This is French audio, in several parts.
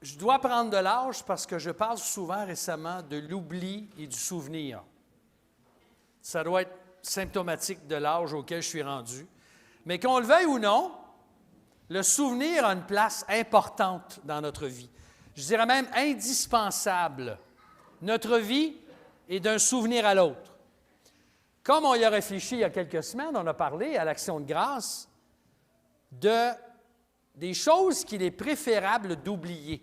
Je dois prendre de l'âge parce que je parle souvent récemment de l'oubli et du souvenir. Ça doit être symptomatique de l'âge auquel je suis rendu. Mais qu'on le veuille ou non, le souvenir a une place importante dans notre vie. Je dirais même indispensable. Notre vie est d'un souvenir à l'autre. Comme on y a réfléchi il y a quelques semaines, on a parlé à l'Action de grâce des choses qu'il est préférable d'oublier.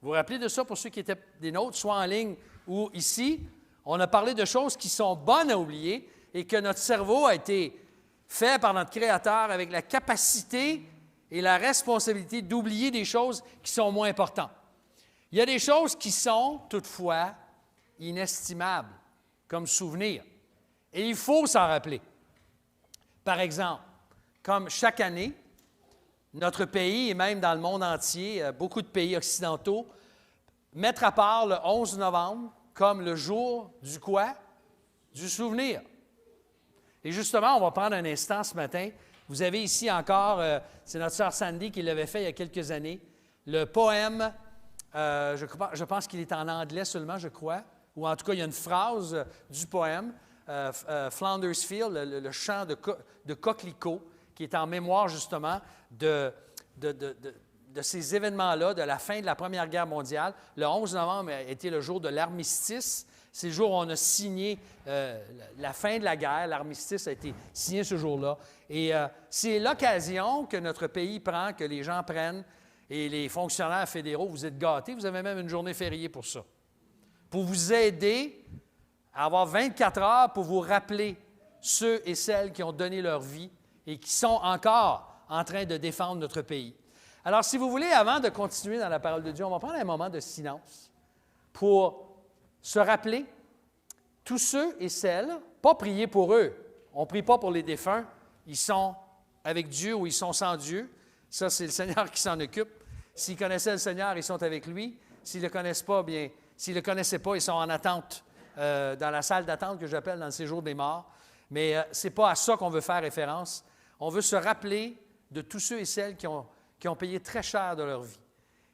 Vous vous rappelez de ça pour ceux qui étaient des nôtres, soit en ligne ou ici? On a parlé de choses qui sont bonnes à oublier et que notre cerveau a été fait par notre Créateur avec la capacité et la responsabilité d'oublier des choses qui sont moins importantes. Il y a des choses qui sont, toutefois, inestimables comme souvenirs. Et il faut s'en rappeler. Par exemple, comme chaque année, notre pays, et même dans le monde entier, beaucoup de pays occidentaux, mettent à part le 11 novembre comme le jour du quoi? Du souvenir. Et justement, on va prendre un instant ce matin. Vous avez ici encore, c'est notre sœur Sandy qui l'avait fait il y a quelques années, le poème, je pense qu'il est en anglais seulement, je crois, ou en tout cas, il y a une phrase du poème, Flanders Field, le chant de Coquelicot, qui est en mémoire justement de ces événements-là, de la fin de la Première Guerre mondiale. Le 11 novembre a été le jour de l'armistice. C'est le jour où on a signé la fin de la guerre. L'armistice a été signé ce jour-là. Et c'est l'occasion que notre pays prend, que les gens prennent, et les fonctionnaires fédéraux, vous êtes gâtés, vous avez même une journée fériée pour ça. Pour vous aider à avoir 24 heures pour vous rappeler ceux et celles qui ont donné leur vie et qui sont encore en train de défendre notre pays. Alors, si vous voulez, avant de continuer dans la parole de Dieu, on va prendre un moment de silence pour se rappeler tous ceux et celles, pas prier pour eux. On ne prie pas pour les défunts. Ils sont avec Dieu ou ils sont sans Dieu. Ça, c'est le Seigneur qui s'en occupe. S'ils connaissaient le Seigneur, ils sont avec lui. S'ils ne le connaissent pas, bien, s'ils ne le connaissaient pas, ils sont en attente, dans la salle d'attente que j'appelle dans le séjour des morts. Mais ce n'est pas à ça qu'on veut faire référence. On veut se rappeler de tous ceux et celles qui ont payé très cher de leur vie.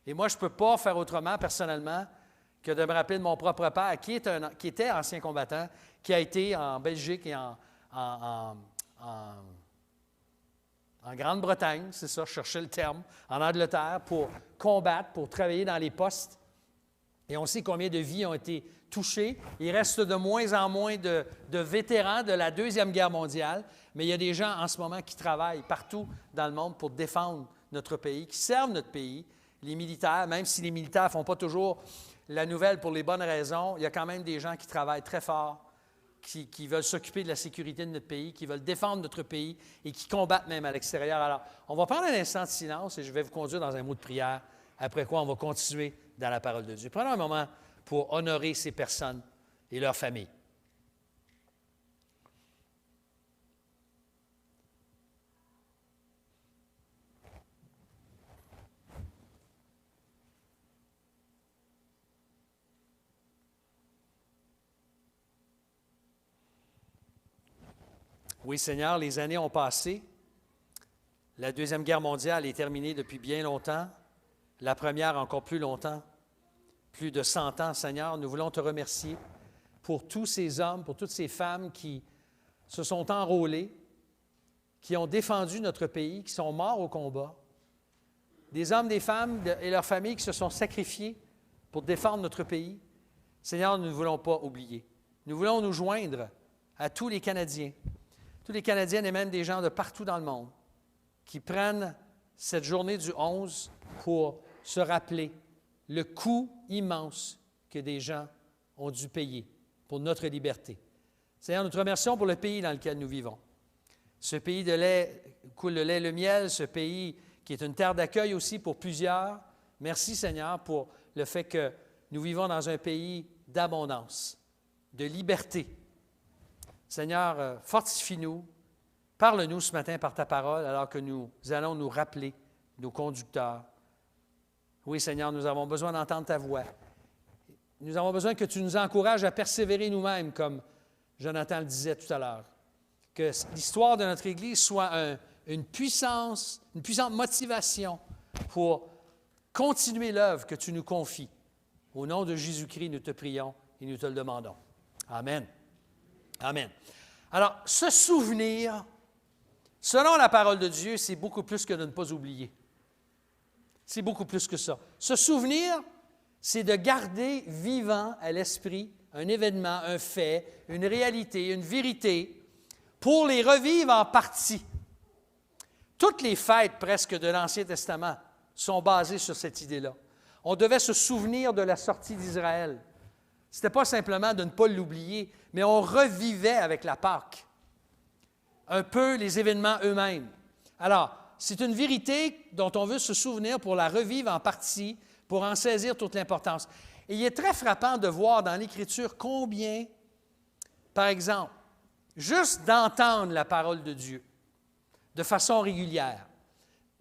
Et moi, je ne peux pas faire autrement, personnellement, que de me rappeler de mon propre père, qui était ancien combattant, qui a été en Belgique et en Grande-Bretagne, c'est ça, je cherchais le terme, en Angleterre, pour combattre, pour travailler dans les postes. Et on sait combien de vies ont été touchées. Il reste de moins en moins de vétérans de la Deuxième Guerre mondiale, mais il y a des gens en ce moment qui travaillent partout dans le monde pour défendre notre pays, qui servent notre pays. Les militaires, même si les militaires ne font pas toujours la nouvelle pour les bonnes raisons, il y a quand même des gens qui travaillent très fort, qui veulent s'occuper de la sécurité de notre pays, qui veulent défendre notre pays et qui combattent même à l'extérieur. Alors, on va prendre un instant de silence et je vais vous conduire dans un mot de prière, après quoi on va continuer dans la parole de Dieu. Prenons un moment pour honorer ces personnes et leurs familles. Oui, Seigneur, les années ont passé. La Deuxième Guerre mondiale est terminée depuis bien longtemps. La première encore plus longtemps, plus de 100 ans, Seigneur. Nous voulons te remercier pour tous ces hommes, pour toutes ces femmes qui se sont enrôlés, qui ont défendu notre pays, qui sont morts au combat. Des hommes, des femmes et leurs familles qui se sont sacrifiés pour défendre notre pays. Seigneur, nous ne voulons pas oublier. Nous voulons nous joindre à tous les Canadiens, tous les Canadiennes et même des gens de partout dans le monde qui prennent cette journée du 11 pour se rappeler le coût immense que des gens ont dû payer pour notre liberté. Seigneur, nous te remercions pour le pays dans lequel nous vivons. Ce pays de lait, coule le lait et le miel, ce pays qui est une terre d'accueil aussi pour plusieurs. Merci, Seigneur, pour le fait que nous vivons dans un pays d'abondance, de liberté. Seigneur, fortifie-nous, parle-nous ce matin par ta parole alors que nous allons nous rappeler nos conducteurs. Oui, Seigneur, nous avons besoin d'entendre ta voix. Nous avons besoin que tu nous encourages à persévérer nous-mêmes, comme Jonathan le disait tout à l'heure. Que l'histoire de notre Église soit une puissante motivation pour continuer l'œuvre que tu nous confies. Au nom de Jésus-Christ, nous te prions et nous te le demandons. Amen. Amen. Alors, se souvenir, selon la parole de Dieu, c'est beaucoup plus que de ne pas oublier. C'est beaucoup plus que ça. Se souvenir, c'est de garder vivant à l'esprit un événement, un fait, une réalité, une vérité, pour les revivre en partie. Toutes les fêtes presque de l'Ancien Testament sont basées sur cette idée-là. On devait se souvenir de la sortie d'Israël. Ce n'était pas simplement de ne pas l'oublier, mais on revivait avec la Pâque un peu les événements eux-mêmes. Alors, c'est une vérité dont on veut se souvenir pour la revivre en partie, pour en saisir toute l'importance. Et il est très frappant de voir dans l'Écriture combien, par exemple, juste d'entendre la parole de Dieu de façon régulière,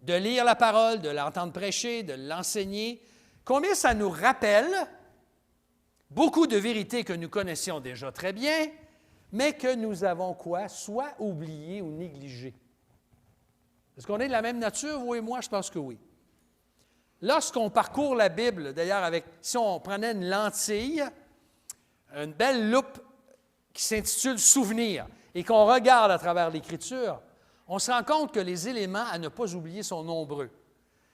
de lire la parole, de l'entendre prêcher, de l'enseigner, combien ça nous rappelle beaucoup de vérités que nous connaissions déjà très bien, mais que nous avons quoi? Soit oubliées ou négligées. Est-ce qu'on est de la même nature, vous et moi? Je pense que oui. Lorsqu'on parcourt la Bible, d'ailleurs, si on prenait une lentille, une belle loupe qui s'intitule « Souvenir », et qu'on regarde à travers l'Écriture, on se rend compte que les éléments à ne pas oublier sont nombreux.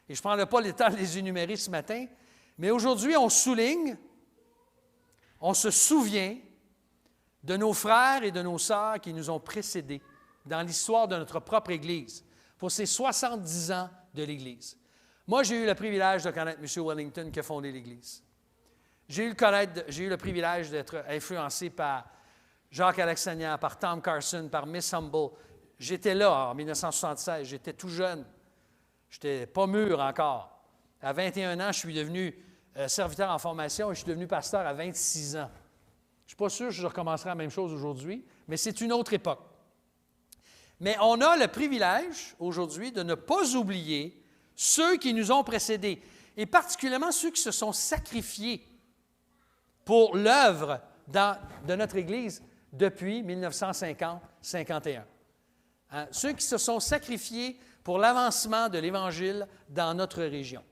Et je ne prendrai pas le temps de les énumérer ce matin, mais aujourd'hui, on souligne, on se souvient de nos frères et de nos sœurs qui nous ont précédés dans l'histoire de notre propre Église, pour ces 70 ans de l'Église. Moi, j'ai eu le privilège de connaître M. Wellington qui a fondé l'Église. J'ai eu le privilège d'être influencé par Jacques Alexanian, par Tom Carson, par Miss Humble. J'étais là en 1976, j'étais tout jeune. Je n'étais pas mûr encore. À 21 ans, je suis devenu serviteur en formation et je suis devenu pasteur à 26 ans. Je ne suis pas sûr que je recommencerai la même chose aujourd'hui, mais c'est une autre époque. Mais on a le privilège aujourd'hui de ne pas oublier ceux qui nous ont précédés, et particulièrement ceux qui se sont sacrifiés pour l'œuvre de notre Église depuis 1950-51. Hein? Ceux qui se sont sacrifiés pour l'avancement de l'Évangile dans notre région.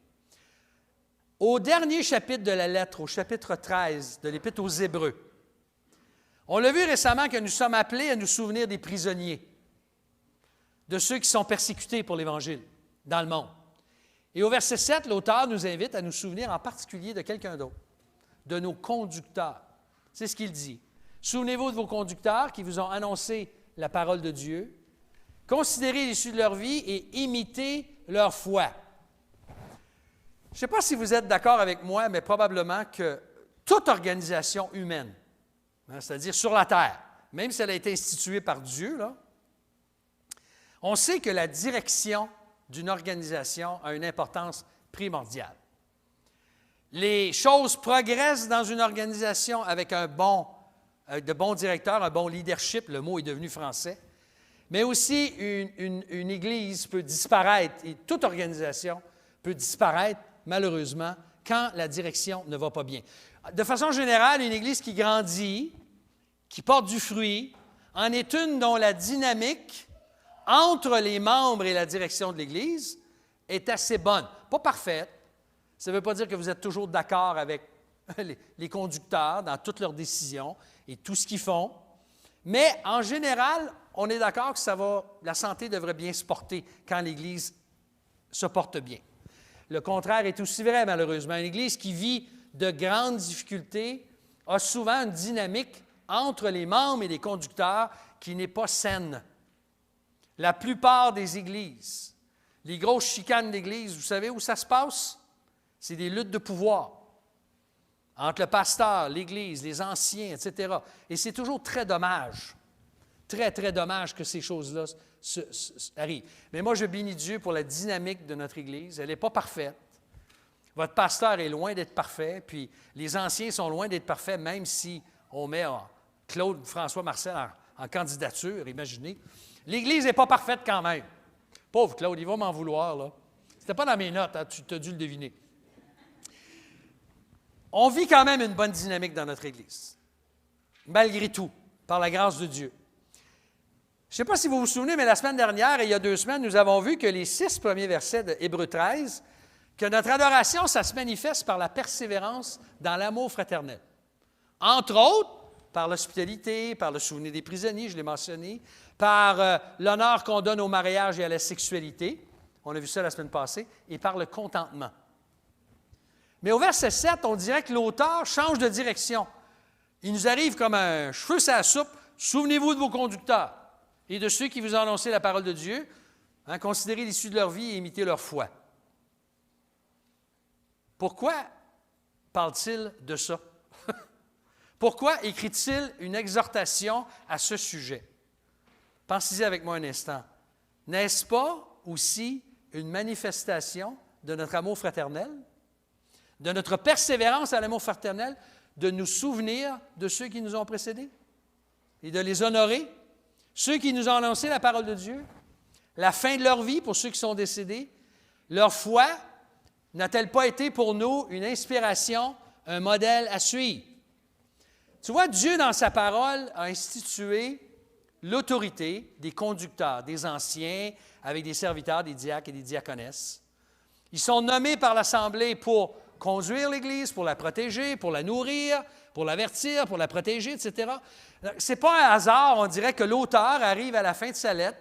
Au dernier chapitre de la lettre, au chapitre 13 de l'Épître aux Hébreux, on l'a vu récemment que nous sommes appelés à nous souvenir des prisonniers, de ceux qui sont persécutés pour l'Évangile dans le monde. Et au verset 7, l'auteur nous invite à nous souvenir en particulier de quelqu'un d'autre, de nos conducteurs. C'est ce qu'il dit. Souvenez-vous de vos conducteurs qui vous ont annoncé la parole de Dieu. Considérez l'issue de leur vie et imitez leur foi. Je ne sais pas si vous êtes d'accord avec moi, mais probablement que toute organisation humaine, c'est-à-dire sur la terre, même si elle a été instituée par Dieu, là, on sait que la direction d'une organisation a une importance primordiale. Les choses progressent dans une organisation avec de bons directeurs, un bon leadership, le mot est devenu français, mais aussi une Église peut disparaître et toute organisation peut disparaître, malheureusement, quand la direction ne va pas bien. De façon générale, une Église qui grandit, qui porte du fruit, en est une dont la dynamique entre les membres et la direction de l'Église est assez bonne. Pas parfaite. Ça ne veut pas dire que vous êtes toujours d'accord avec les conducteurs dans toutes leurs décisions et tout ce qu'ils font. Mais en général, on est d'accord que la santé devrait bien se porter quand l'Église se porte bien. Le contraire est aussi vrai, malheureusement. Une Église qui vit de grandes difficultés a souvent une dynamique entre les membres et les conducteurs qui n'est pas saine. La plupart des églises, les grosses chicanes d'église, vous savez où ça se passe? C'est des luttes de pouvoir entre le pasteur, l'Église, les anciens, etc. Et c'est toujours très dommage, très, très dommage que ces choses-là arrivent. Mais moi, je bénis Dieu pour la dynamique de notre Église. Elle n'est pas parfaite. Votre pasteur est loin d'être parfait, puis les anciens sont loin d'être parfaits, même si on met Claude François Marcel en candidature, imaginez. L'Église n'est pas parfaite quand même. Pauvre Claude, il va m'en vouloir, là. C'était pas dans mes notes, hein, tu as dû le deviner. On vit quand même une bonne dynamique dans notre Église, malgré tout, par la grâce de Dieu. Je ne sais pas si vous vous souvenez, mais la semaine dernière et il y a 2 semaines, nous avons vu que les 6 premiers versets de Hébreux 13 que notre adoration, ça se manifeste par la persévérance dans l'amour fraternel. Entre autres, par l'hospitalité, par le souvenir des prisonniers, je l'ai mentionné, par l'honneur qu'on donne au mariage et à la sexualité, on a vu ça la semaine passée, et par le contentement. Mais au verset 7, on dirait que l'auteur change de direction. Il nous arrive comme un cheveu sur la soupe. Souvenez-vous de vos conducteurs et de ceux qui vous ont annoncé la parole de Dieu. Considérez l'issue de leur vie et imitez leur foi. Pourquoi parle-t-il de ça? Pourquoi écrit-il une exhortation à ce sujet? Pensez-y avec moi un instant. N'est-ce pas aussi une manifestation de notre amour fraternel, de notre persévérance à l'amour fraternel, de nous souvenir de ceux qui nous ont précédés et de les honorer, ceux qui nous ont annoncé la parole de Dieu, la fin de leur vie pour ceux qui sont décédés, leur foi n'a-t-elle pas été pour nous une inspiration, un modèle à suivre? Tu vois, Dieu, dans sa parole, a institué l'autorité des conducteurs, des anciens, avec des serviteurs, des diacres et des diaconesses. Ils sont nommés par l'Assemblée pour conduire l'Église, pour la protéger, pour la nourrir, pour l'avertir, pour la protéger, etc. Ce n'est pas un hasard, on dirait que l'auteur arrive à la fin de sa lettre,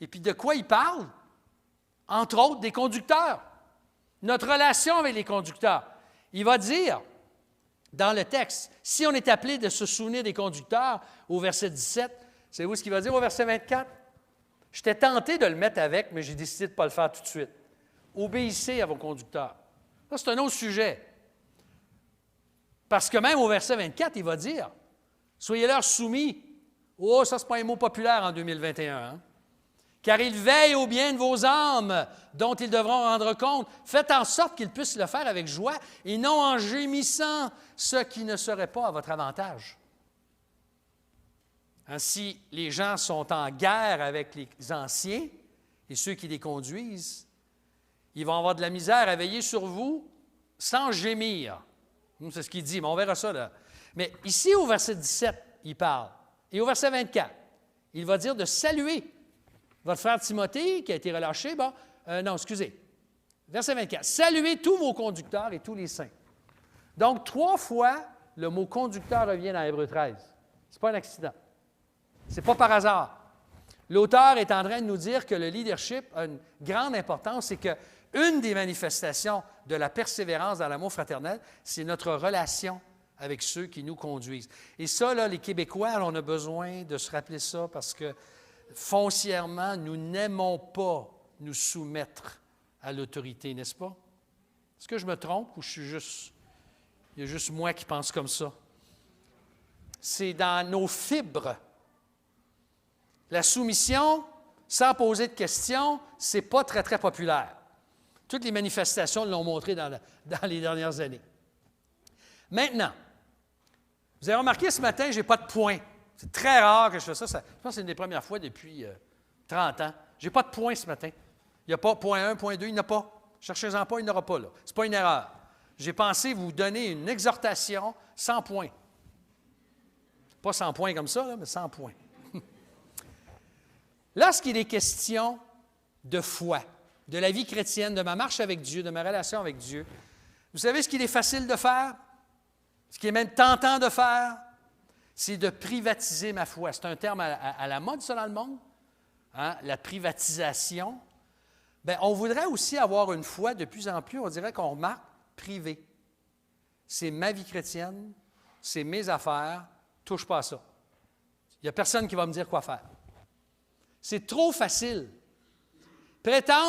et puis de quoi il parle? Entre autres, des conducteurs. Notre relation avec les conducteurs. Il va dire, dans le texte, si on est appelé de se souvenir des conducteurs, au verset 17, savez-vous ce qu'il va dire au verset 24? J'étais tenté de le mettre avec, mais j'ai décidé de ne pas le faire tout de suite. Obéissez à vos conducteurs. Ça, c'est un autre sujet. Parce que même au verset 24, il va dire, soyez-leur soumis. Oh, ça, ce n'est pas un mot populaire en 2021. Hein? Car ils veillent au bien de vos âmes, dont ils devront rendre compte. Faites en sorte qu'ils puissent le faire avec joie et non en gémissant, ce qui ne serait pas à votre avantage. Ainsi, les gens sont en guerre avec les anciens et ceux qui les conduisent. Ils vont avoir de la misère à veiller sur vous sans gémir. C'est ce qu'il dit, mais on verra ça là. Mais ici, au verset 17, il parle. Et au verset 24, il va dire de saluer votre frère Timothée qui a été relâché. Verset 24. Saluez tous vos conducteurs et tous les saints. Donc, 3 fois, le mot conducteur revient dans Hébreux 13. Ce n'est pas un accident. Ce n'est pas par hasard. L'auteur est en train de nous dire que le leadership a une grande importance et qu'une des manifestations de la persévérance dans l'amour fraternel, c'est notre relation avec ceux qui nous conduisent. Et ça, là, les Québécois, on a besoin de se rappeler ça parce que foncièrement, nous n'aimons pas nous soumettre à l'autorité, n'est-ce pas? Est-ce que je me trompe ou il y a juste moi qui pense comme ça? C'est dans nos fibres. La soumission, sans poser de questions, ce n'est pas très, très populaire. Toutes les manifestations l'ont montré dans les dernières années. Maintenant, vous avez remarqué ce matin, je n'ai pas de point. C'est très rare que je fasse ça. Je pense que c'est une des premières fois depuis 30 ans. Je n'ai pas de point ce matin. Il n'y a pas point 1, point 2, il n'y en a pas. Cherchez-en pas, il n'y en aura pas là. Ce n'est pas une erreur. J'ai pensé vous donner une exhortation sans point. Pas sans point comme ça, là, mais sans point. Lorsqu'il est question de foi, de la vie chrétienne, de ma marche avec Dieu, de ma relation avec Dieu, vous savez ce qu'il est facile de faire? Ce qui est même tentant de faire, c'est de privatiser ma foi. C'est un terme à la mode, ça, dans le monde, hein? La privatisation. Bien, on voudrait aussi avoir une foi de plus en plus, on dirait qu'on remarque, privée. C'est ma vie chrétienne, c'est mes affaires, touche pas à ça. Il n'y a personne qui va me dire quoi faire. C'est trop facile.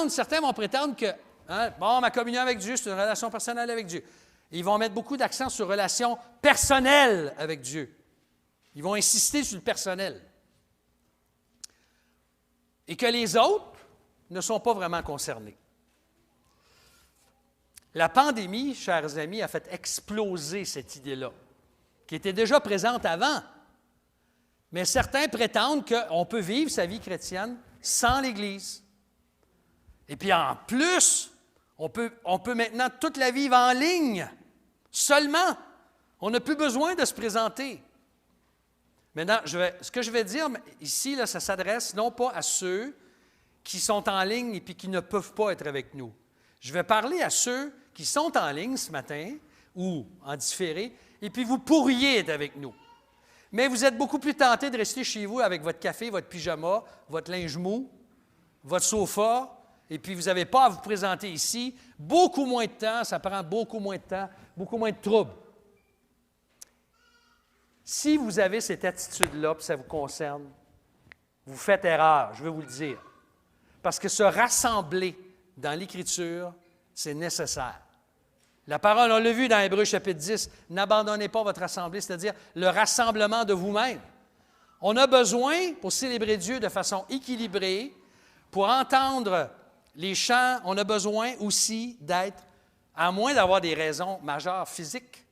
Certains vont prétendre que, ma communion avec Dieu, c'est une relation personnelle avec Dieu. Ils vont mettre beaucoup d'accent sur relation personnelle avec Dieu. Ils vont insister sur le personnel. Et que les autres ne sont pas vraiment concernés. La pandémie, chers amis, a fait exploser cette idée-là, qui était déjà présente avant. Mais certains prétendent qu'on peut vivre sa vie chrétienne sans l'Église. Et puis en plus, on peut maintenant toute la vivre en ligne, seulement. On n'a plus besoin de se présenter. Maintenant, ce que je vais dire ici, là, ça s'adresse non pas à ceux qui sont en ligne et puis qui ne peuvent pas être avec nous. Je vais parler à ceux qui sont en ligne ce matin ou en différé, et puis vous pourriez être avec nous. Mais vous êtes beaucoup plus tentés de rester chez vous avec votre café, votre pyjama, votre linge mou, votre sofa, et puis vous n'avez pas à vous présenter ici. Beaucoup moins de temps, ça prend beaucoup moins de temps, beaucoup moins de troubles. Si vous avez cette attitude-là, puis ça vous concerne, vous faites erreur, je veux vous le dire. Parce que se rassembler dans l'Écriture, c'est nécessaire. La parole, on l'a vu dans Hébreux chapitre 10, n'abandonnez pas votre assemblée, c'est-à-dire le rassemblement de vous-même. On a besoin, pour célébrer Dieu de façon équilibrée, pour entendre les chants, on a besoin aussi d'être, à moins d'avoir des raisons majeures physiques,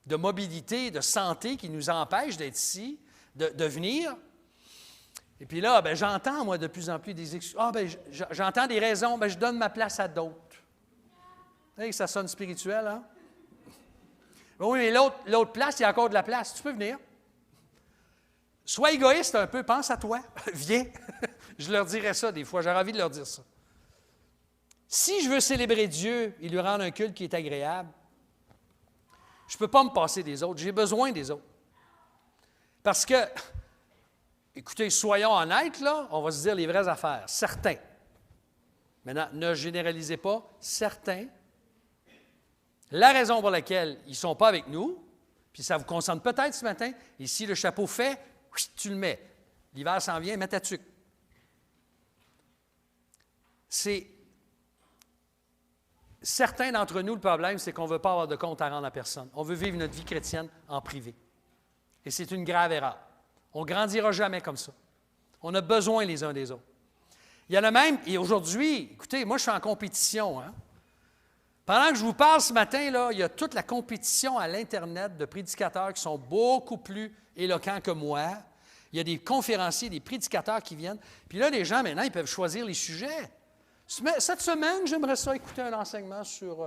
de mobilité, de santé qui nous empêchent d'être ici, de venir. Et puis là, bien, j'entends, moi, de plus en plus des excuses. J'entends des raisons, bien, je donne ma place à d'autres. Hey, ça sonne spirituel, hein? Oui, mais l'autre place, il y a encore de la place. Tu peux venir. Sois égoïste un peu, pense à toi. Viens. Je leur dirais ça des fois, j'aurais envie de leur dire ça. Si je veux célébrer Dieu et lui rendre un culte qui est agréable, je ne peux pas me passer des autres. J'ai besoin des autres. Parce que, écoutez, soyons honnêtes, là, on va se dire les vraies affaires. Certains. Maintenant, ne généralisez pas. Certains. La raison pour laquelle ils ne sont pas avec nous, puis ça vous concerne peut-être ce matin, et si le chapeau fait, tu le mets. L'hiver s'en vient, mets ta tuque. C'est certains d'entre nous, le problème, c'est qu'on ne veut pas avoir de compte à rendre à personne. On veut vivre notre vie chrétienne en privé. Et c'est une grave erreur. On ne grandira jamais comme ça. On a besoin les uns des autres. Il y en a même, et aujourd'hui, écoutez, moi je suis en compétition, hein? Pendant que je vous parle ce matin, là, il y a toute la compétition à l'Internet de prédicateurs qui sont beaucoup plus éloquents que moi. Il y a des conférenciers, des prédicateurs qui viennent. Puis là, les gens, maintenant, ils peuvent choisir les sujets. Cette semaine, j'aimerais ça écouter un enseignement sur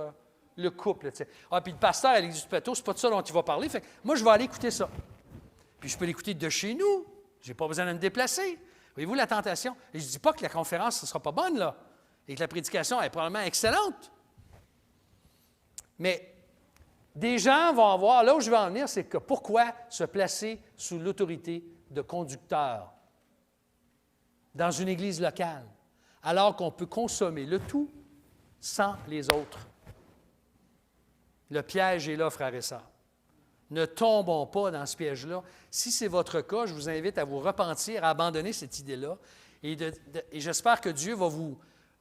le couple. Tu sais. Ah, puis le pasteur à l'Église du Plateau, c'est pas de ça dont il va parler. Fait que moi, je vais aller écouter ça. Puis je peux l'écouter de chez nous. Je n'ai pas besoin de me déplacer. Voyez-vous la tentation? Et je ne dis pas que la conférence ne sera pas bonne, là, et que la prédication est probablement excellente. Mais des gens vont avoir, là où je vais en venir, c'est que pourquoi se placer sous l'autorité de conducteurs dans une église locale, alors qu'on peut consommer le tout sans les autres? Le piège est là, frères et sœurs. Ne tombons pas dans ce piège-là. Si c'est votre cas, je vous invite à vous repentir, à abandonner cette idée-là. Et j'espère que Dieu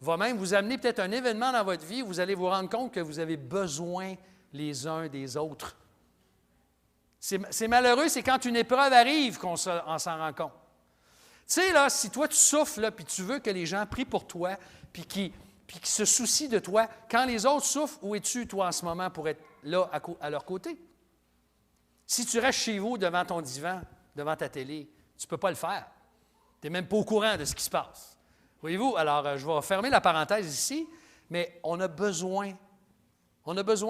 va même vous amener peut-être un événement dans votre vie où vous allez vous rendre compte que vous avez besoin les uns des autres. C'est malheureux, c'est quand une épreuve arrive qu'on s'en rend compte. Tu sais, là, si toi tu souffres, là, puis tu veux que les gens prient pour toi, puis qui se soucient de toi, quand les autres souffrent, où es-tu, toi, en ce moment, pour être là à leur côté? Si tu restes chez vous, devant ton divan, devant ta télé, tu ne peux pas le faire. Tu n'es même pas au courant de ce qui se passe. Voyez-vous, alors je vais fermer la parenthèse ici, mais on a besoin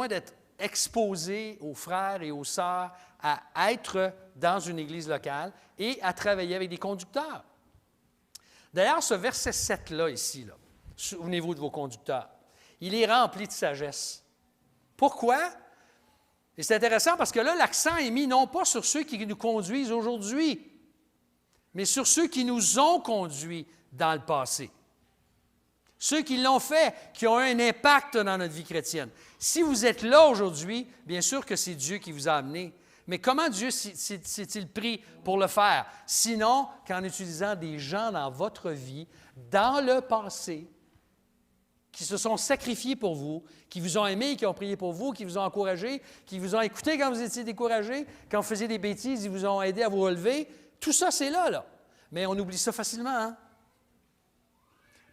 d'être exposés aux frères et aux sœurs à être dans une église locale et à travailler avec des conducteurs. D'ailleurs, ce verset 7-là, ici, là, souvenez-vous de vos conducteurs, il est rempli de sagesse. Pourquoi? Et c'est intéressant parce que là, l'accent est mis non pas sur ceux qui nous conduisent aujourd'hui, mais sur ceux qui nous ont conduits dans le passé. Ceux qui l'ont fait, qui ont eu un impact dans notre vie chrétienne. Si vous êtes là aujourd'hui, bien sûr que c'est Dieu qui vous a amené. Mais comment Dieu s'est-il pris pour le faire? Sinon qu'en utilisant des gens dans votre vie, dans le passé, qui se sont sacrifiés pour vous, qui vous ont aimé, qui ont prié pour vous, qui vous ont encouragé, qui vous ont écouté quand vous étiez découragé, quand vous faisiez des bêtises, ils vous ont aidé à vous relever. Tout ça, c'est là. Mais on oublie ça facilement, hein?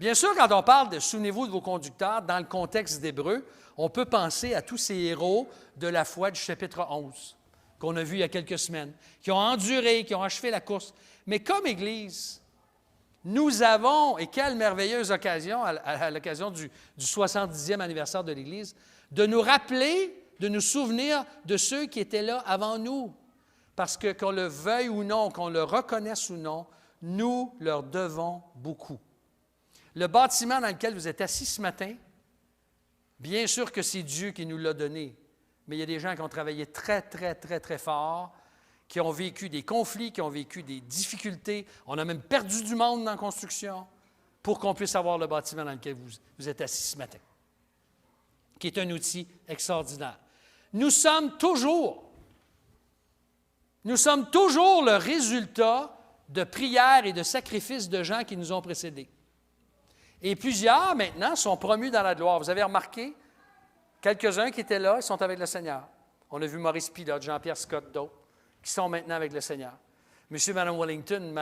Bien sûr, quand on parle de « souvenez-vous de vos conducteurs » dans le contexte d'Hébreux, on peut penser à tous ces héros de la foi du chapitre 11 qu'on a vu il y a quelques semaines, qui ont enduré, qui ont achevé la course. Mais comme Église, nous avons, et quelle merveilleuse occasion, à l'occasion du 70e anniversaire de l'Église, de nous rappeler, de nous souvenir de ceux qui étaient là avant nous. Parce que qu'on le veuille ou non, qu'on le reconnaisse ou non, nous leur devons beaucoup. Le bâtiment dans lequel vous êtes assis ce matin, Bien sûr que c'est Dieu qui nous l'a donné, mais il y a des gens qui ont travaillé très, très, très, très fort, qui ont vécu des conflits, qui ont vécu des difficultés. On a même perdu du monde dans la construction pour qu'on puisse avoir le bâtiment dans lequel vous êtes assis ce matin, qui est un outil extraordinaire. Nous sommes toujours le résultat de prières et de sacrifices de gens qui nous ont précédés. Et plusieurs, maintenant, sont promus dans la gloire. Vous avez remarqué, quelques-uns qui étaient là, ils sont avec le Seigneur. On a vu Maurice Pilote, Jean-Pierre Scott, d'autres, qui sont maintenant avec le Seigneur. Monsieur et Mme Wellington,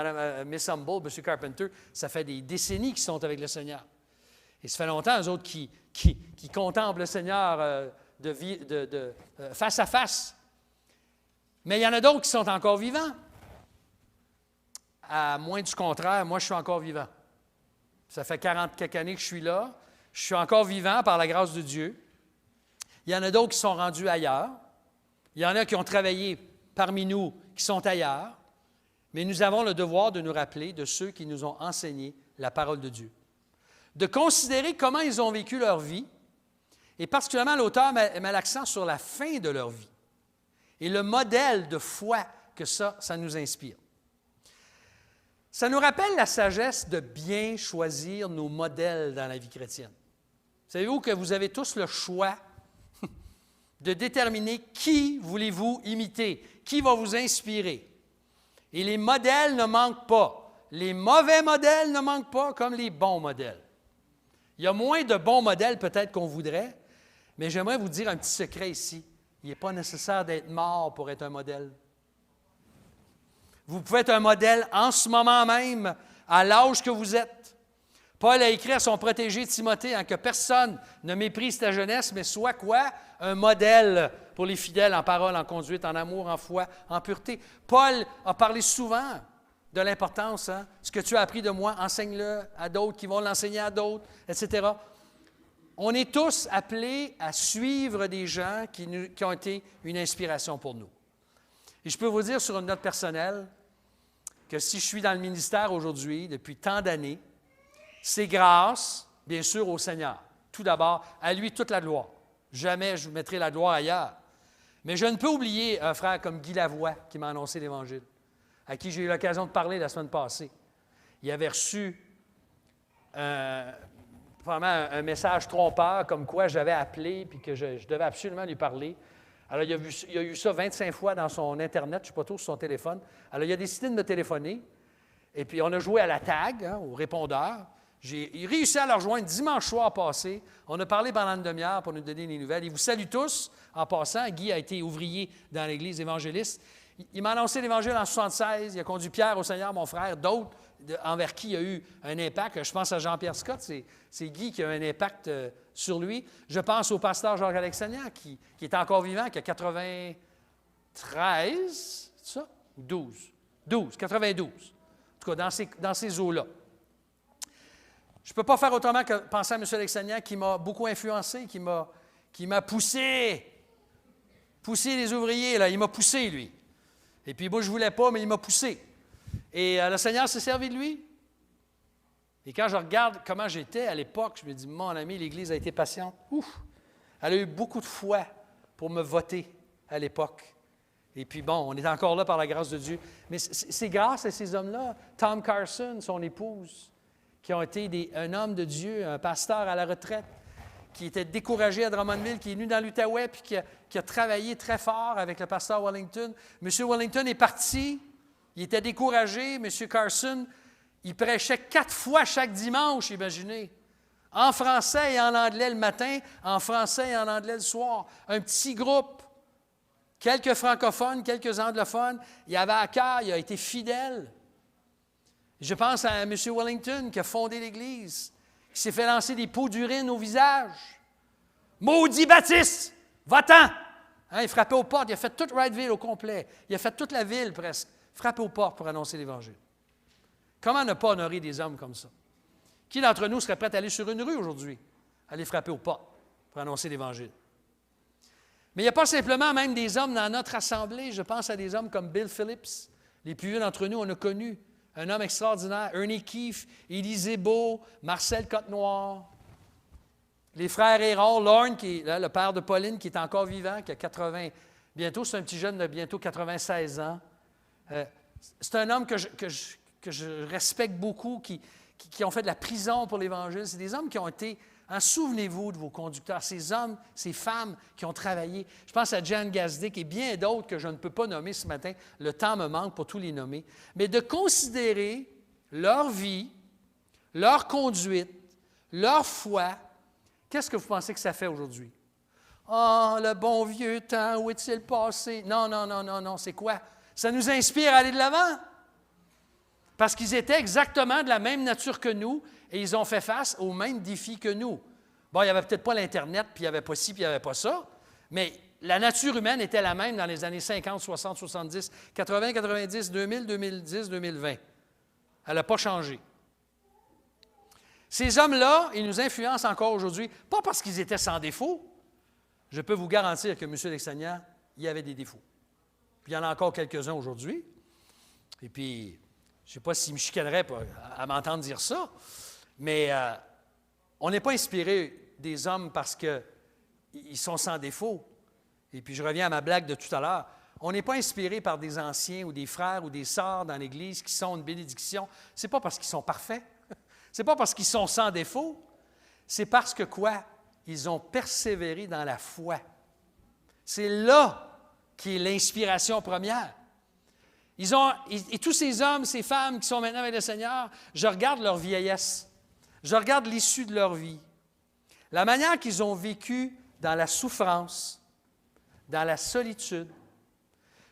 Miss Humble, M. Carpenter, ça fait des décennies qu'ils sont avec le Seigneur. Et ça fait longtemps, eux autres, qui contemplent le Seigneur face à face. Mais il y en a d'autres qui sont encore vivants. À moins du contraire, moi, je suis encore vivant. Ça fait 40 quelques années que je suis là. Je suis encore vivant par la grâce de Dieu. Il y en a d'autres qui sont rendus ailleurs. Il y en a qui ont travaillé parmi nous qui sont ailleurs. Mais nous avons le devoir de nous rappeler de ceux qui nous ont enseigné la parole de Dieu. De considérer comment ils ont vécu leur vie. Et particulièrement, l'auteur met l'accent sur la fin de leur vie. Et le modèle de foi que ça nous inspire. Ça nous rappelle la sagesse de bien choisir nos modèles dans la vie chrétienne. Savez-vous que vous avez tous le choix de déterminer qui voulez-vous imiter, qui va vous inspirer. Et les modèles ne manquent pas. Les mauvais modèles ne manquent pas comme les bons modèles. Il y a moins de bons modèles peut-être qu'on voudrait, mais j'aimerais vous dire un petit secret ici. Il n'est pas nécessaire d'être mort pour être un modèle. Vous pouvez être un modèle en ce moment même, à l'âge que vous êtes. Paul a écrit à son protégé Timothée que personne ne méprise ta jeunesse, mais sois quoi? Un modèle pour les fidèles en parole, en conduite, en amour, en foi, en pureté. Paul a parlé souvent de l'importance. Ce que tu as appris de moi, enseigne-le à d'autres qui vont l'enseigner à d'autres, etc. On est tous appelés à suivre des gens qui ont été une inspiration pour nous. Et je peux vous dire sur une note personnelle que si je suis dans le ministère aujourd'hui, depuis tant d'années, c'est grâce, bien sûr, au Seigneur. Tout d'abord, à lui toute la gloire. Jamais je mettrai la gloire ailleurs. Mais je ne peux oublier un frère comme Guy Lavoie qui m'a annoncé l'Évangile, à qui j'ai eu l'occasion de parler la semaine passée. Il avait reçu vraiment un message trompeur comme quoi j'avais appelé et que je devais absolument lui parler. Alors, il a eu ça 25 fois dans son Internet, je ne sais pas trop, sur son téléphone. Alors, il a décidé de me téléphoner. Et puis, on a joué à la tag, au répondeur. J'ai réussi à le rejoindre dimanche soir passé. On a parlé pendant une demi-heure pour nous donner des nouvelles. Il vous salue tous. En passant, Guy a été ouvrier dans l'Église évangéliste. Il m'a annoncé l'Évangile en 1976. Il a conduit Pierre au Seigneur, mon frère, d'autres envers qui il a eu un impact. Je pense à Jean-Pierre Scott, c'est Guy qui a un impact sur lui. Je pense au pasteur Jacques-Alexandrian, qui est encore vivant, qui a 93, c'est ça? Ou 12? 92. En tout cas, dans ces eaux-là. Je ne peux pas faire autrement que penser à M. Alexandrian qui m'a beaucoup influencé, qui m'a poussé les ouvriers, là. Il m'a poussé, lui. Et puis moi, je ne voulais pas, mais il m'a poussé. Et le Seigneur s'est servi de lui. Et quand je regarde comment j'étais à l'époque, je me dis, mon ami, l'Église a été patiente. Ouf! Elle a eu beaucoup de foi pour me voter à l'époque. Et puis bon, on est encore là par la grâce de Dieu. Mais c'est grâce à ces hommes-là, Tom Carson, son épouse, qui ont été un homme de Dieu, un pasteur à la retraite, qui était découragé à Drummondville, qui est venu dans l'Outaouais, puis qui a travaillé très fort avec le pasteur Wellington. M. Wellington est parti, il était découragé. M. Carson, il prêchait 4 fois chaque dimanche, imaginez. En français et en anglais le matin, en français et en anglais le soir. Un petit groupe, quelques francophones, quelques anglophones. Il avait à cœur, il a été fidèle. Je pense à M. Wellington qui a fondé l'Église, qui s'est fait lancer des pots d'urine au visage. Maudit Baptiste, va-t'en! Il frappait aux portes, il a fait toute Wrightsville au complet. Il a fait toute la ville presque, frapper aux portes pour annoncer l'Évangile. Comment ne pas honorer des hommes comme ça? Qui d'entre nous serait prêt à aller sur une rue aujourd'hui, aller frapper aux portes pour annoncer l'Évangile? Mais il n'y a pas simplement même des hommes dans notre assemblée. Je pense à des hommes comme Bill Phillips. Les plus vieux d'entre nous, on a connu un homme extraordinaire. Ernie Keefe, Élie Zébeau, Marcel Côte-Noire. Les frères Héron, Lorne, qui est là, le père de Pauline, qui est encore vivant, qui a 80, bientôt, c'est un petit jeune de bientôt 96 ans. C'est un homme que je respecte beaucoup, qui ont fait de la prison pour l'Évangile. C'est des hommes qui ont été, souvenez-vous de vos conducteurs, ces hommes, ces femmes qui ont travaillé. Je pense à Jan Gazdick et bien d'autres que je ne peux pas nommer ce matin. Le temps me manque pour tous les nommer. Mais de considérer leur vie, leur conduite, leur foi. Qu'est-ce que vous pensez que ça fait aujourd'hui? Ah, le bon vieux temps, où est-il passé? Non, c'est quoi? Ça nous inspire à aller de l'avant. Parce qu'ils étaient exactement de la même nature que nous et ils ont fait face aux mêmes défis que nous. Bon, il n'y avait peut-être pas l'Internet, puis il n'y avait pas ci, puis il n'y avait pas ça, mais la nature humaine était la même dans les années 50, 60, 70, 80, 90, 2000, 2010, 2020. Elle n'a pas changé. Ces hommes-là, ils nous influencent encore aujourd'hui, pas parce qu'ils étaient sans défaut. Je peux vous garantir que M. Lexagnan, il y avait des défauts. Puis il y en a encore quelques-uns aujourd'hui. Et puis, je ne sais pas s'il me chicanerait à m'entendre dire ça, mais on n'est pas inspiré des hommes parce qu'ils sont sans défaut. Et puis, je reviens à ma blague de tout à l'heure. On n'est pas inspiré par des anciens ou des frères ou des sœurs dans l'Église qui sont une bénédiction. Ce n'est pas parce qu'ils sont parfaits. Ce n'est pas parce qu'ils sont sans défaut. C'est parce que quoi? Ils ont persévéré dans la foi. C'est là qui est l'inspiration première. Et tous ces hommes, ces femmes qui sont maintenant avec le Seigneur, je regarde leur vieillesse. Je regarde l'issue de leur vie. La manière qu'ils ont vécu dans la souffrance, dans la solitude.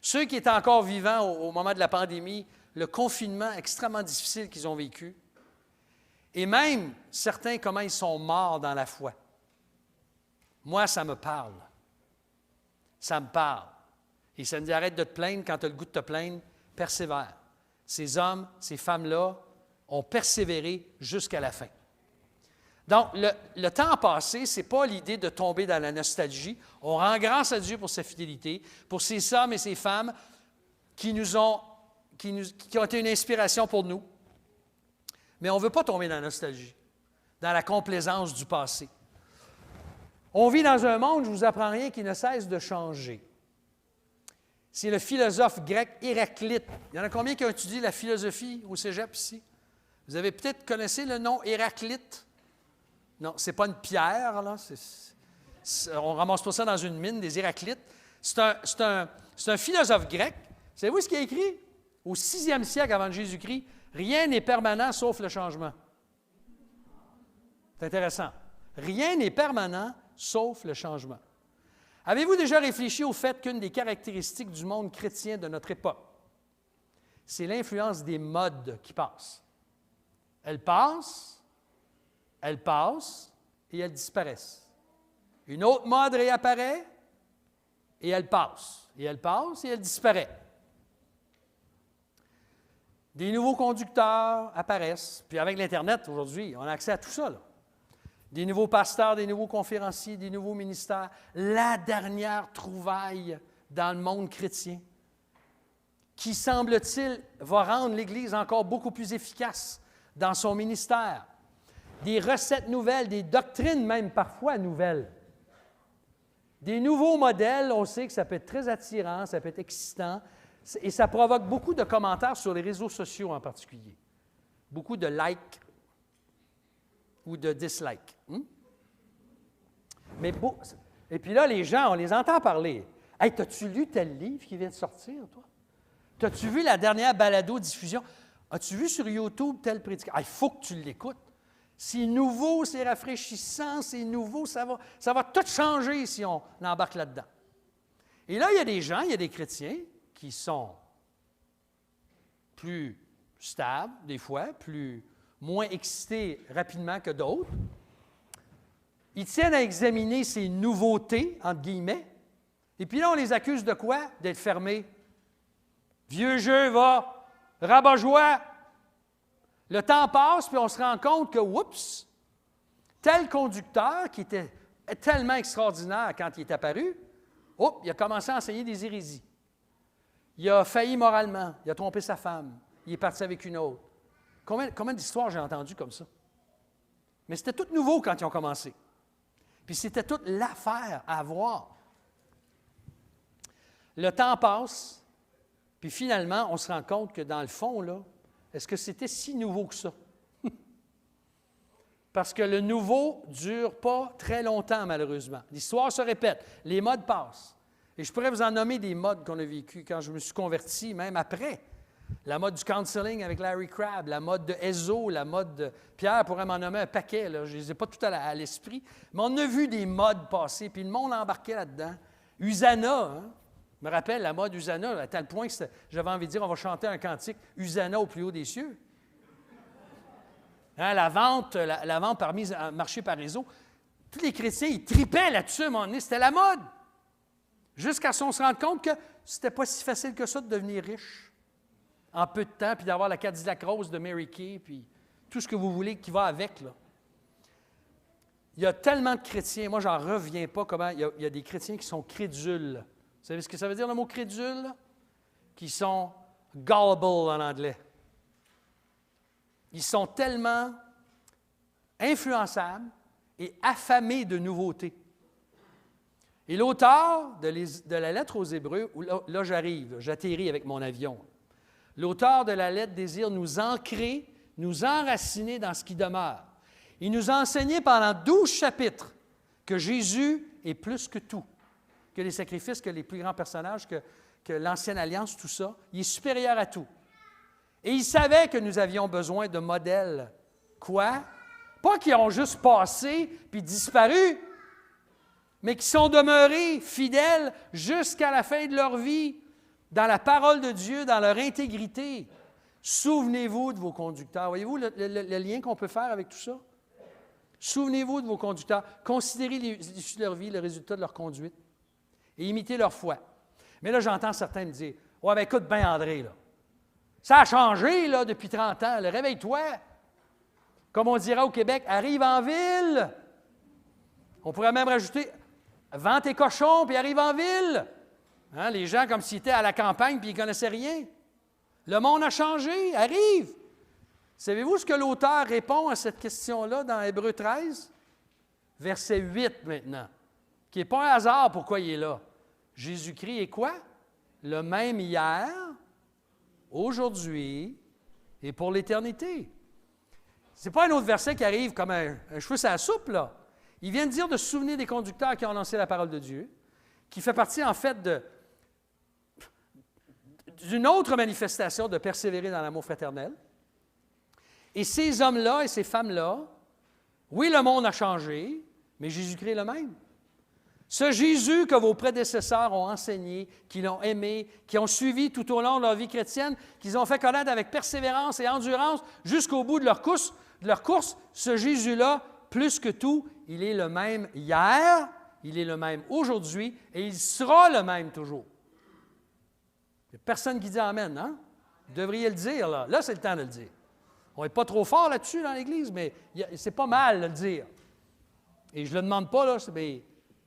Ceux qui étaient encore vivants au moment de la pandémie, le confinement extrêmement difficile qu'ils ont vécu. Et même certains, comment ils sont morts dans la foi. Moi, ça me parle. Ça me parle. Et ça me dit, arrête de te plaindre quand tu as le goût de te plaindre, persévère. Ces hommes, ces femmes-là ont persévéré jusqu'à la fin. Donc, le temps passé, ce n'est pas l'idée de tomber dans la nostalgie. On rend grâce à Dieu pour sa fidélité, pour ces hommes et ces femmes qui ont été une inspiration pour nous. Mais on ne veut pas tomber dans la nostalgie, dans la complaisance du passé. On vit dans un monde, je ne vous apprends rien, qui ne cesse de changer. C'est le philosophe grec Héraclite. Il y en a combien qui ont étudié la philosophie au cégep ici? Vous avez peut-être connaissé le nom Héraclite? Non, ce n'est pas une pierre, là. On ne ramasse pas ça dans une mine, des Héraclites. C'est un philosophe grec. Savez-vous ce qu'il a écrit? Au 6e siècle avant Jésus-Christ, rien n'est permanent sauf le changement. C'est intéressant. Rien n'est permanent sauf le changement. Avez-vous déjà réfléchi au fait qu'une des caractéristiques du monde chrétien de notre époque, c'est l'influence des modes qui passent? Elles passent et elles disparaissent. Une autre mode réapparaît et elle passe. Et elle passe et elle disparaît. Des nouveaux conducteurs apparaissent. Puis avec l'Internet, aujourd'hui, on a accès à tout ça, là. Des nouveaux pasteurs, des nouveaux conférenciers, des nouveaux ministères. La dernière trouvaille dans le monde chrétien qui, semble-t-il, va rendre l'Église encore beaucoup plus efficace dans son ministère. Des recettes nouvelles, des doctrines même parfois nouvelles. Des nouveaux modèles, on sait que ça peut être très attirant, ça peut être excitant, et ça provoque beaucoup de commentaires sur les réseaux sociaux en particulier. Beaucoup de likes ou de dislikes. Et puis là, les gens, on les entend parler. « Hey, t'as-tu lu tel livre qui vient de sortir, toi? T'as-tu vu la dernière balado-diffusion? As-tu vu sur YouTube tel prédicateur? Il faut que tu l'écoutes. C'est nouveau, c'est rafraîchissant, c'est nouveau, ça va tout changer si on embarque là-dedans. » Et là, il y a des gens, il y a des chrétiens qui sont plus stables, des fois, moins excités rapidement que d'autres. Ils tiennent à examiner ces nouveautés, entre guillemets, et puis là, on les accuse de quoi? D'être fermés. Vieux jeu va, rabat-joie. Le temps passe, puis on se rend compte que, oups, tel conducteur qui était tellement extraordinaire quand il est apparu, il a commencé à enseigner des hérésies. Il a failli moralement, il a trompé sa femme, il est parti avec une autre. Combien d'histoires j'ai entendues comme ça? Mais c'était tout nouveau quand ils ont commencé. Puis c'était toute l'affaire à avoir. Le temps passe, puis finalement, on se rend compte que dans le fond, là, est-ce que c'était si nouveau que ça? Parce que le nouveau ne dure pas très longtemps, malheureusement. L'histoire se répète, les modes passent. Et je pourrais vous en nommer des modes qu'on a vécus quand je me suis converti, même après. La mode du counseling avec Larry Crabb, la mode de Ezo, la mode de... Pierre pourrait m'en nommer un paquet, là. Je ne les ai pas tout à l'esprit. Mais on a vu des modes passer, puis le monde embarquait là-dedans. Usana, hein? Je me rappelle la mode Usana, à tel point que j'avais envie de dire, on va chanter un cantique Usana au plus haut des cieux. Hein, la vente par marché par réseau. Tous les chrétiens, ils tripaient là-dessus à un moment donné. C'était la mode. Jusqu'à ce qu'on se rende compte que c'était pas si facile que ça de devenir riche en peu de temps, puis d'avoir la Cadillac Rose de Mary Kay, puis tout ce que vous voulez qui va avec, là. Il y a tellement de chrétiens, moi, j'en reviens pas comment il y a des chrétiens qui sont crédules. Vous savez ce que ça veut dire, le mot crédule? Là? Qui sont gullible en anglais. Ils sont tellement influençables et affamés de nouveautés. Et l'auteur de la lettre aux Hébreux, là j'atterris avec mon avion. L'auteur de la lettre désire nous ancrer, nous enraciner dans ce qui demeure. Il nous a enseigné pendant 12 chapitres que Jésus est plus que tout, que les sacrifices, que les plus grands personnages, que l'Ancienne Alliance, tout ça. Il est supérieur à tout. Et il savait que nous avions besoin de modèles. Quoi? Pas qui ont juste passé puis disparu, mais qui sont demeurés fidèles jusqu'à la fin de leur vie, dans la parole de Dieu, dans leur intégrité. Souvenez-vous de vos conducteurs. Voyez-vous le lien qu'on peut faire avec tout ça? Souvenez-vous de vos conducteurs. Considérez l'issue de leur vie, le résultat de leur conduite, et imitez leur foi. Mais là, j'entends certains me dire, « Ouais, bien écoute bien, André, là. Ça a changé là, depuis 30 ans. Là. Réveille-toi. » Comme on dira au Québec, « Arrive en ville. » On pourrait même rajouter, « Vends tes cochons, puis arrive en ville. » Hein, les gens comme s'ils étaient à la campagne, puis ils ne connaissaient rien. Le monde a changé. Arrive. Savez-vous ce que l'auteur répond à cette question-là dans Hébreux 13? Verset 8 maintenant, qui n'est pas un hasard pourquoi il est là. Jésus-Christ est quoi? Le même hier, aujourd'hui et pour l'éternité. Ce n'est pas un autre verset qui arrive comme un cheveu sur la soupe, là. Il vient de dire de se souvenir des conducteurs qui ont annoncé la parole de Dieu, qui fait partie, en fait, d'une autre manifestation de persévérer dans l'amour fraternel. Et ces hommes-là et ces femmes-là, oui, le monde a changé, mais Jésus-Christ est le même. Ce Jésus que vos prédécesseurs ont enseigné, qui l'ont aimé, qui ont suivi tout au long de leur vie chrétienne, qu'ils ont fait connaître avec persévérance et endurance jusqu'au bout de leur course, ce Jésus-là, plus que tout, il est le même hier, il est le même aujourd'hui et il sera le même toujours. Il n'y a personne qui dit Amen, hein? Vous devriez le dire, là. Là, c'est le temps de le dire. On n'est pas trop fort là-dessus dans l'Église, mais c'est pas mal de le dire. Et je ne le demande pas, là, mais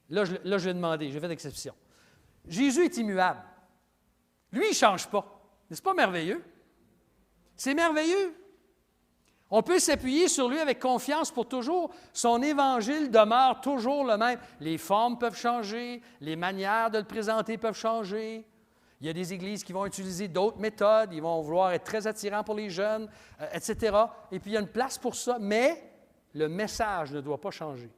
là, je l'ai demandé, j'ai fait exception. Jésus est immuable. Lui, il ne change pas. N'est-ce pas merveilleux? C'est merveilleux. On peut s'appuyer sur lui avec confiance pour toujours. Son évangile demeure toujours le même. Les formes peuvent changer, les manières de le présenter peuvent changer. Il y a des églises qui vont utiliser d'autres méthodes, ils vont vouloir être très attirants pour les jeunes, etc. Et puis, il y a une place pour ça, mais le message ne doit pas changer.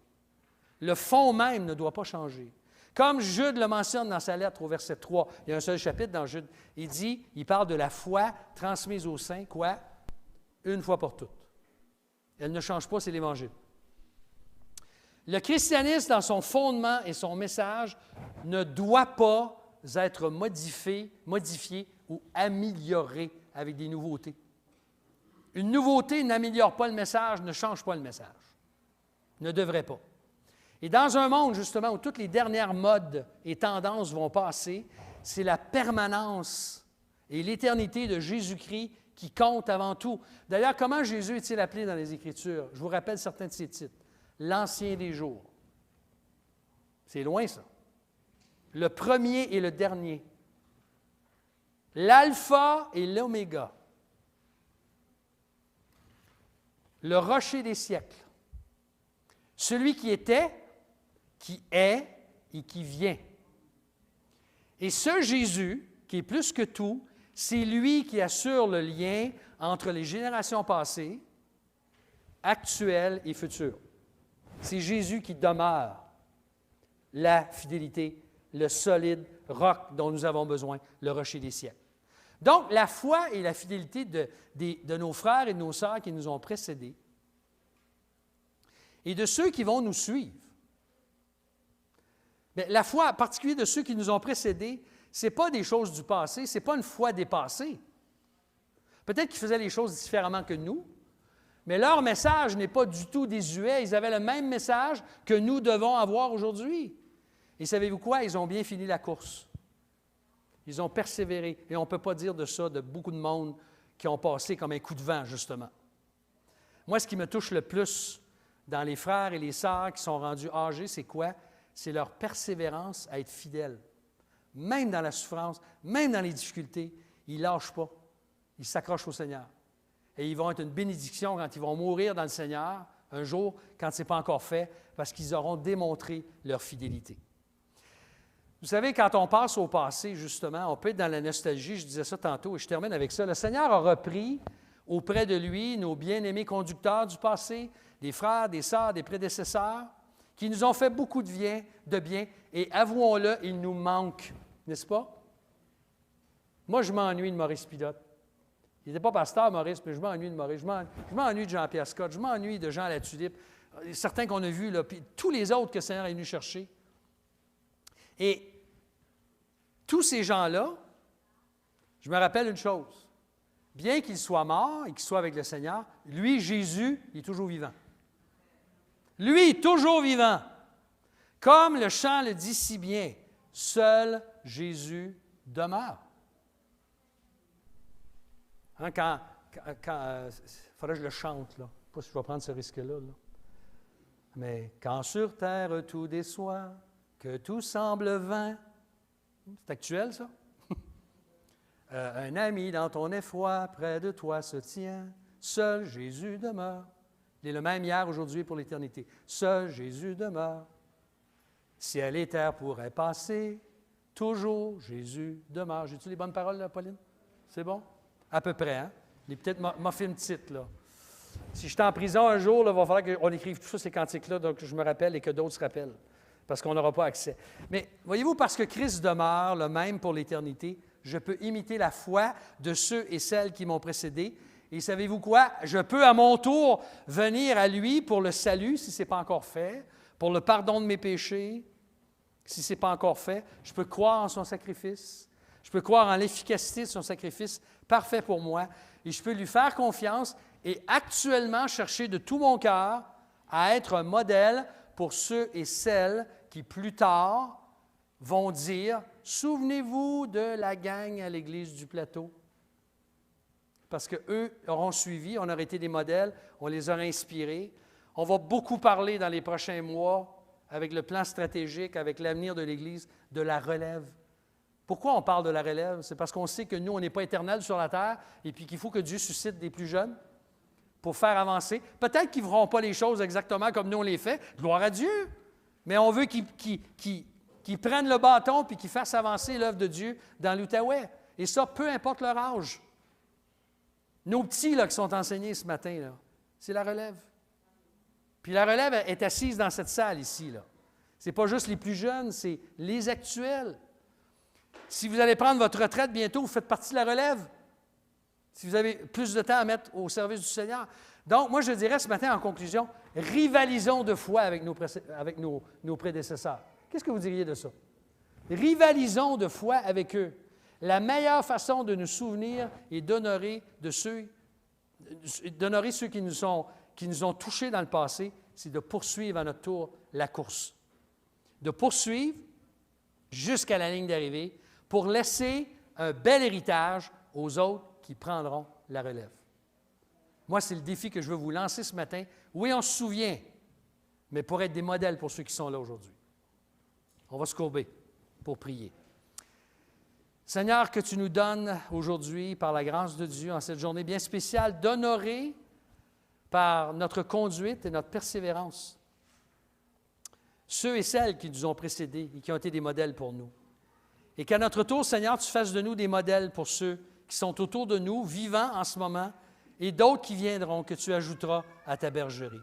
Le fond même ne doit pas changer. Comme Jude le mentionne dans sa lettre au verset 3, il y a un seul chapitre dans Jude, il parle de la foi transmise aux saints, quoi? Une fois pour toutes. Elle ne change pas, c'est l'Évangile. Le christianisme, dans son fondement et son message, ne doit pas être modifié ou amélioré avec des nouveautés. Une nouveauté n'améliore pas le message, ne change pas le message. Ne devrait pas. Et dans un monde, justement, où toutes les dernières modes et tendances vont passer, c'est la permanence et l'éternité de Jésus-Christ qui compte avant tout. D'ailleurs, comment Jésus est-il appelé dans les Écritures? Je vous rappelle certains de ses titres. L'Ancien des jours. C'est loin, ça. Le premier et le dernier. L'alpha et l'oméga. Le rocher des siècles. Celui qui était, qui est et qui vient. Et ce Jésus, qui est plus que tout, c'est lui qui assure le lien entre les générations passées, actuelles et futures. C'est Jésus qui demeure la fidélité, le solide roc dont nous avons besoin, le rocher des siècles. Donc, la foi et la fidélité de nos frères et de nos sœurs qui nous ont précédés et de ceux qui vont nous suivre. Bien, la foi, en particulier de ceux qui nous ont précédés, ce n'est pas des choses du passé, ce n'est pas une foi dépassée. Peut-être qu'ils faisaient les choses différemment que nous, mais leur message n'est pas du tout désuet. Ils avaient le même message que nous devons avoir aujourd'hui. Et savez-vous quoi? Ils ont bien fini la course. Ils ont persévéré. Et on ne peut pas dire de ça de beaucoup de monde qui ont passé comme un coup de vent, justement. Moi, ce qui me touche le plus dans les frères et les sœurs qui sont rendus âgés, c'est quoi? C'est leur persévérance à être fidèles. Même dans la souffrance, même dans les difficultés, ils ne lâchent pas. Ils s'accrochent au Seigneur. Et ils vont être une bénédiction quand ils vont mourir dans le Seigneur, un jour, quand ce n'est pas encore fait, parce qu'ils auront démontré leur fidélité. Vous savez, quand on passe au passé, justement, on peut être dans la nostalgie, je disais ça tantôt, et je termine avec ça. Le Seigneur a repris auprès de lui nos bien-aimés conducteurs du passé, des frères, des sœurs, des prédécesseurs, qui nous ont fait beaucoup de bien, et avouons-le, ils nous manquent, n'est-ce pas? Moi, je m'ennuie de Maurice Pilote. Il n'était pas pasteur, Maurice, mais je m'ennuie de Maurice. Je m'ennuie de Jean-Pierre Scott. Je m'ennuie de Jean Latulippe. Certains qu'on a vus, là, puis tous les autres que le Seigneur est venu chercher. Et tous ces gens-là, je me rappelle une chose. Bien qu'il soit mort et qu'il soit avec le Seigneur, lui, Jésus, il est toujours vivant. Lui, est toujours vivant. Comme le chant le dit si bien, seul Jésus demeure. Hein, faudrait que je le chante, là. Je ne sais pas si je vais prendre ce risque-là. Là. Mais quand sur terre tout déçoit, que tout semble vain, c'est actuel, ça? Un ami dans ton effroi, près de toi se tient, seul Jésus demeure. Il est le même hier, aujourd'hui et pour l'éternité. Seul Jésus demeure. Ciel et terre pourraient passer, toujours Jésus demeure. J'ai-tu les bonnes paroles, là, Pauline? C'est bon? À peu près, hein? Il est peut-être muffin titre, là. Si j'étais en prison un jour, il va falloir qu'on écrive tout ça, ces cantiques-là, donc je me rappelle et que d'autres se rappellent, parce qu'on n'aura pas accès. Mais voyez-vous, parce que Christ demeure le même pour l'éternité, je peux imiter la foi de ceux et celles qui m'ont précédé. Et savez-vous quoi? Je peux à mon tour venir à lui pour le salut, si ce n'est pas encore fait, pour le pardon de mes péchés, si ce n'est pas encore fait. Je peux croire en son sacrifice. Je peux croire en l'efficacité de son sacrifice parfait pour moi. Et je peux lui faire confiance et actuellement chercher de tout mon cœur à être un modèle pour ceux et celles qui, plus tard, vont dire « Souvenez-vous de la gang à l'Église du Plateau. » Parce qu'eux auront suivi, on aurait été des modèles, on les aura inspirés. On va beaucoup parler dans les prochains mois, avec le plan stratégique, avec l'avenir de l'Église, de la relève. Pourquoi on parle de la relève? C'est parce qu'on sait que nous, on n'est pas éternels sur la terre et puis qu'il faut que Dieu suscite des plus jeunes pour faire avancer. Peut-être qu'ils ne feront pas les choses exactement comme nous on les fait, gloire à Dieu, mais on veut qu'ils prennent le bâton puis qu'ils fassent avancer l'œuvre de Dieu dans l'Outaouais. Et ça, peu importe leur âge. Nos petits là, qui sont enseignés ce matin, là, c'est la relève. Puis la relève est assise dans cette salle ici. Ce n'est pas juste les plus jeunes, c'est les actuels. Si vous allez prendre votre retraite bientôt, vous faites partie de la relève. Si vous avez plus de temps à mettre au service du Seigneur. Donc, moi, je dirais ce matin, en conclusion, rivalisons de foi avec nos prédécesseurs. Qu'est-ce que vous diriez de ça? Rivalisons de foi avec eux. La meilleure façon de nous souvenir et d'honorer ceux qui nous ont touchés dans le passé, c'est de poursuivre à notre tour la course. De poursuivre jusqu'à la ligne d'arrivée pour laisser un bel héritage aux autres qui prendront la relève. Moi, c'est le défi que je veux vous lancer ce matin. Oui, on se souvient, mais pour être des modèles pour ceux qui sont là aujourd'hui. On va se courber pour prier. Seigneur, que tu nous donnes aujourd'hui, par la grâce de Dieu, en cette journée bien spéciale, d'honorer par notre conduite et notre persévérance ceux et celles qui nous ont précédés et qui ont été des modèles pour nous. Et qu'à notre tour, Seigneur, tu fasses de nous des modèles pour ceux qui sont autour de nous, vivants en ce moment, et d'autres qui viendront, que tu ajouteras à ta bergerie.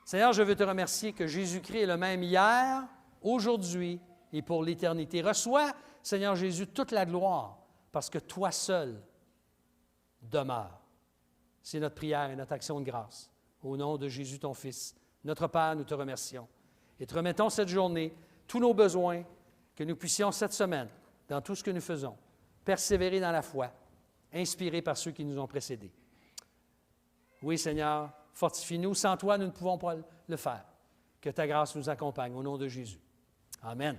Seigneur, je veux te remercier que Jésus-Christ est le même hier, aujourd'hui et pour l'éternité. Reçois, Seigneur Jésus, toute la gloire, parce que toi seul demeures. C'est notre prière et notre action de grâce. Au nom de Jésus, ton Fils, notre Père, nous te remercions. Et te remettons cette journée, tous nos besoins, que nous puissions cette semaine, dans tout ce que nous faisons, persévérer dans la foi, inspirés par ceux qui nous ont précédés. Oui, Seigneur, fortifie-nous. Sans toi, nous ne pouvons pas le faire. Que ta grâce nous accompagne au nom de Jésus. Amen.